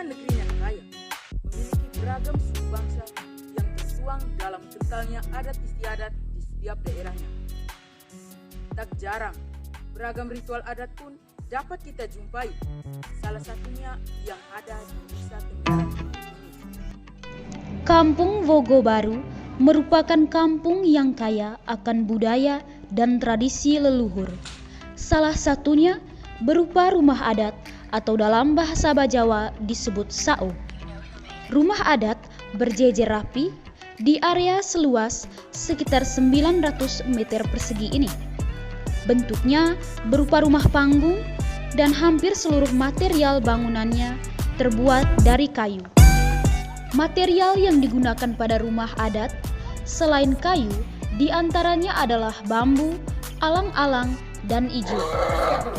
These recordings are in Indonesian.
Karena negerinya kaya, memiliki beragam suku bangsa yang tersuang dalam kentalnya adat istiadat di setiap daerahnya. Tak jarang, beragam ritual adat pun dapat kita jumpai, salah satunya yang ada di Nusa Tenggara ini. Kampung Vogo Baru merupakan kampung yang kaya akan budaya dan tradisi leluhur. Salah satunya berupa rumah adat atau dalam bahasa Bajawa disebut sao. Rumah adat berjejer rapi di area seluas sekitar 900 meter persegi ini. Bentuknya berupa rumah panggung dan hampir seluruh material bangunannya terbuat dari kayu. Material yang digunakan pada rumah adat selain kayu diantaranya adalah bambu, alang-alang, dan ijo.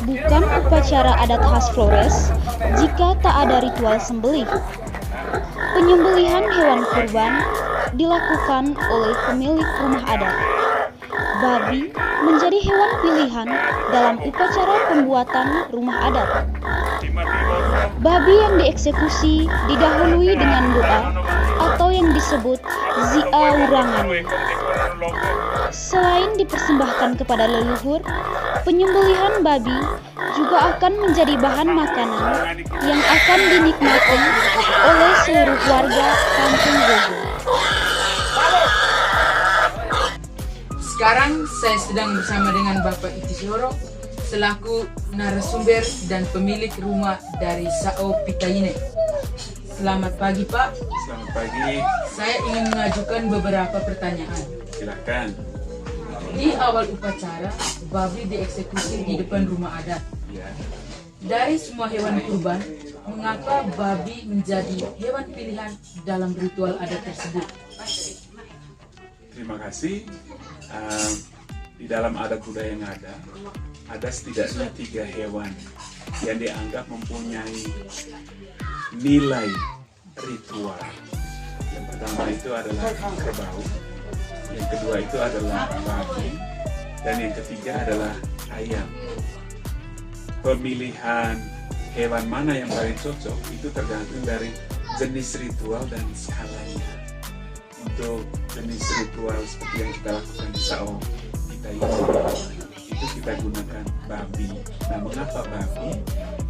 Bukan upacara adat khas Flores jika tak ada ritual sembelih. Penyembelihan hewan kurban dilakukan oleh pemilik rumah adat. Babi menjadi hewan pilihan dalam upacara pembuatan rumah adat. Babi yang dieksekusi didahului dengan doa atau yang disebut ziaurangan. Selain dipersembahkan kepada leluhur, penyembelihan babi juga akan menjadi bahan makanan yang akan dinikmati oleh seluruh warga Kampung Vogo. Sekarang saya sedang bersama dengan Bapak Itisoro selaku narasumber dan pemilik rumah dari Sao Pitaine. Selamat pagi Pak. Selamat pagi. Saya ingin mengajukan beberapa pertanyaan. Silakan. Di awal upacara, babi dieksekusi di depan rumah adat. Ya. Dari semua hewan kurban, mengapa babi menjadi hewan pilihan dalam ritual adat tersebut? Terima kasih. Di dalam adat budaya yang ada setidaknya 3 hewan yang dianggap mempunyai nilai ritual. Yang pertama itu adalah kerbau, yang kedua itu adalah babi, dan yang ketiga adalah ayam. Pemilihan hewan mana yang paling cocok itu tergantung dari jenis ritual dan skalanya. Untuk jenis ritual seperti yang kita lakukan di Sao Pitaine itu kita gunakan babi. Nah, mengapa babi?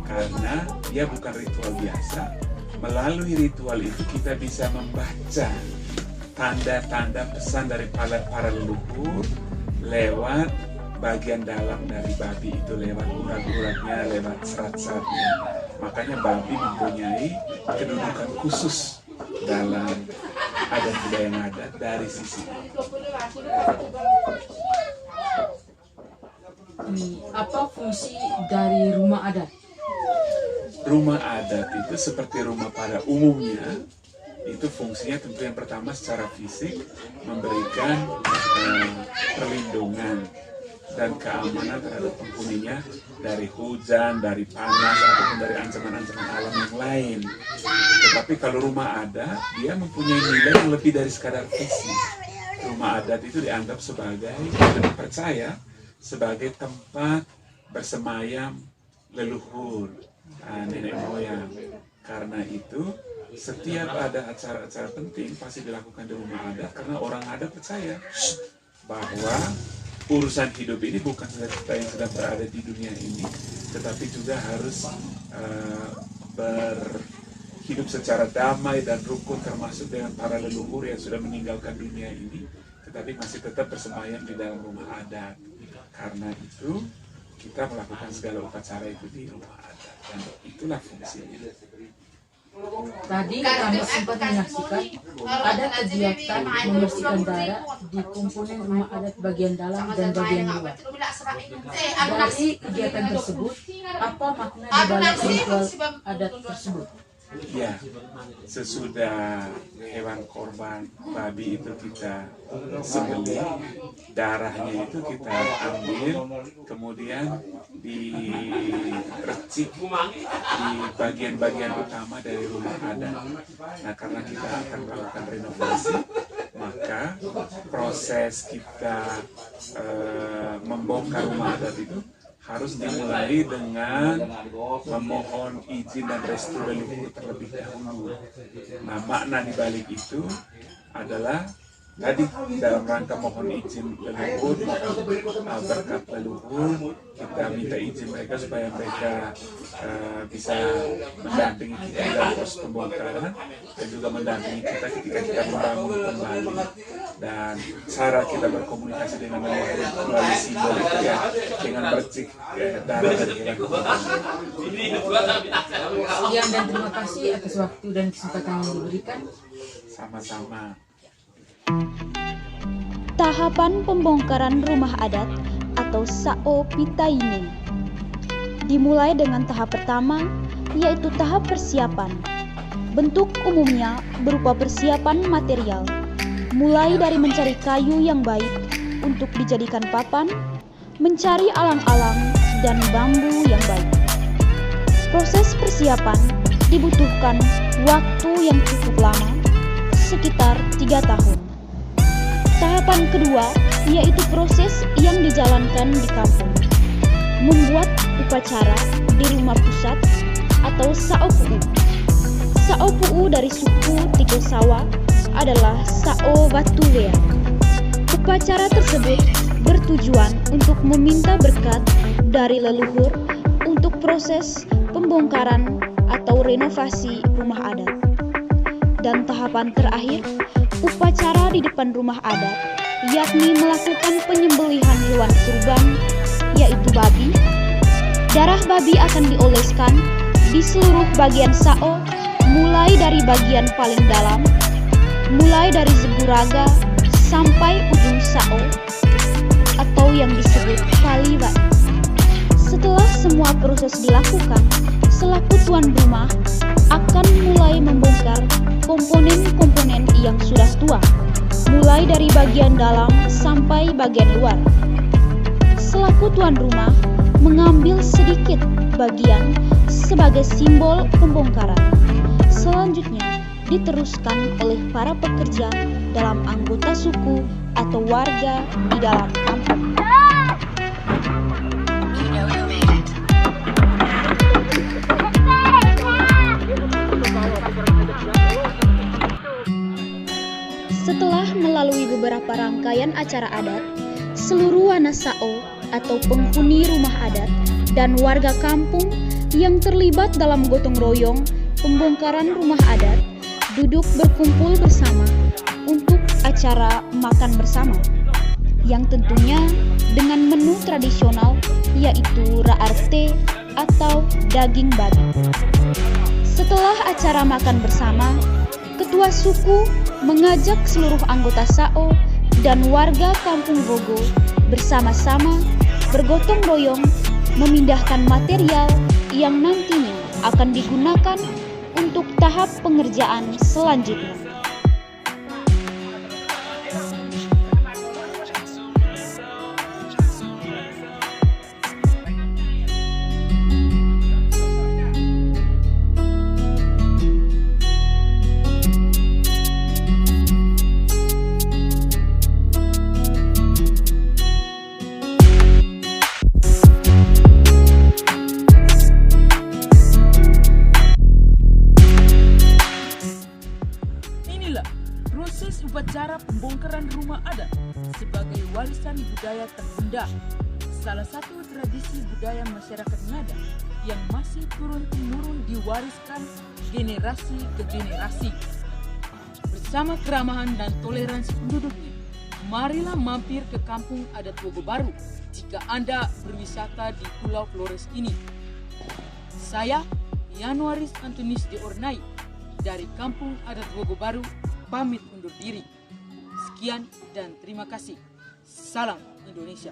Karena dia bukan ritual biasa. Melalui ritual itu kita bisa membaca tanda-tanda pesan dari para leluhur lewat bagian dalam dari babi itu, lewat urat-uratnya, lewat serat-seratnya. Makanya babi mempunyai kedudukan khusus dalam adat budaya yang ada dari sisi Apa fungsi dari rumah adat? rumah adat itu seperti rumah pada umumnya. Itu fungsinya tentu yang pertama secara fisik memberikan perlindungan dan keamanan terhadap penghuninya dari hujan, dari panas, ataupun dari ancaman-ancaman alam yang lain. Tetapi kalau rumah adat, dia mempunyai nilai yang lebih dari sekadar fisik. Rumah adat itu dianggap sebagai, dan dipercaya sebagai tempat bersemayam leluhur, nenek moyang. Karena itu, setiap ada acara-acara penting pasti dilakukan di rumah adat, karena orang adat percaya bahwa urusan hidup ini bukan saja kita yang sedang berada di dunia ini, tetapi juga harus berhidup secara damai dan rukun, termasuk dengan para leluhur yang sudah meninggalkan dunia ini, tetapi masih tetap bersemayam di dalam rumah adat. Karena itu kita melakukan segala upacara itu di rumah adat, dan itulah fungsinya. Tadi kami sempat menyaksikan ada kegiatan membersihkan darah di komponen rumah adat bagian dalam dan bagian luar. Dari kegiatan tersebut, apa makna di balik ritual adat tersebut? Ya, sesudah hewan korban babi itu kita sembelih, darahnya itu kita ambil, kemudian diracik di bagian-bagian utama dari rumah adat. Nah, karena kita akan melakukan renovasi, maka proses kita membongkar rumah adat itu harus dimulai dengan memohon izin dan restu leluhur terlebih dahulu. Nah, makna di balik itu adalah tadi dalam rangka mohon izin leluhur, berkat leluhur, kita minta izin mereka supaya mereka bisa mendampingi kita dalam proses pembongkaran dan juga mendampingi kita ketika kita membangun kembali. Dan cara kita berkomunikasi dengan leluhur melalui simbol itu ya dengan mercik darah dan hewan kurban. Sekian dan terima kasih atas waktu dan kesempatan yang diberikan. Sama-sama. Tahapan pembongkaran rumah adat atau Sao Pitaine dimulai dengan tahap pertama, yaitu tahap persiapan. Bentuk umumnya berupa persiapan material, mulai dari mencari kayu yang baik untuk dijadikan papan, mencari alang-alang dan bambu yang baik. Proses persiapan dibutuhkan waktu yang cukup lama, sekitar 3 tahun. Tahapan kedua yaitu proses yang dijalankan di kampung, membuat upacara di rumah pusat atau Sao Pu'u. Sao Pu'u dari suku Tikosawa adalah Sao Watuwea. Upacara tersebut bertujuan untuk meminta berkat dari leluhur untuk proses pembongkaran atau renovasi rumah adat. Dan tahapan terakhir, upacara di depan rumah adat, yakni melakukan penyembelihan hewan kurban, yaitu babi. Darah babi akan dioleskan di seluruh bagian Sao, mulai dari bagian paling dalam, mulai dari Zeburaga sampai ujung Sao, atau yang disebut Kaliwat. Setelah semua proses dilakukan, selaku tuan rumah akan mulai membongkar komponen-komponen yang sudah tua, mulai dari bagian dalam sampai bagian luar. Selaku tuan rumah mengambil sedikit bagian sebagai simbol pembongkaran. Selanjutnya diteruskan oleh para pekerja dalam anggota suku atau warga di dalam kampung. Setelah melalui beberapa rangkaian acara adat, seluruh wana Sao atau penghuni rumah adat dan warga kampung yang terlibat dalam gotong royong pembongkaran rumah adat duduk berkumpul bersama untuk acara makan bersama, yang tentunya dengan menu tradisional yaitu ra'arte atau daging babi. Setelah acara makan bersama, ketua suku mengajak seluruh anggota Sao dan warga kampung Vogo bersama-sama bergotong royong memindahkan material yang nantinya akan digunakan untuk tahap pengerjaan selanjutnya. Proses upacara pembongkaran rumah adat sebagai warisan budaya terbenda, salah satu tradisi budaya masyarakat Ngada yang masih turun-temurun diwariskan generasi ke generasi. Bersama keramahan dan toleransi penduduknya, marilah mampir ke kampung adat Vogo Baru jika Anda berwisata di Pulau Flores ini. Saya, Yanuaris Antonius de Ornai, dari kampung adat Vogo Baru, pamit undur diri. Sekian dan terima kasih. Salam Indonesia.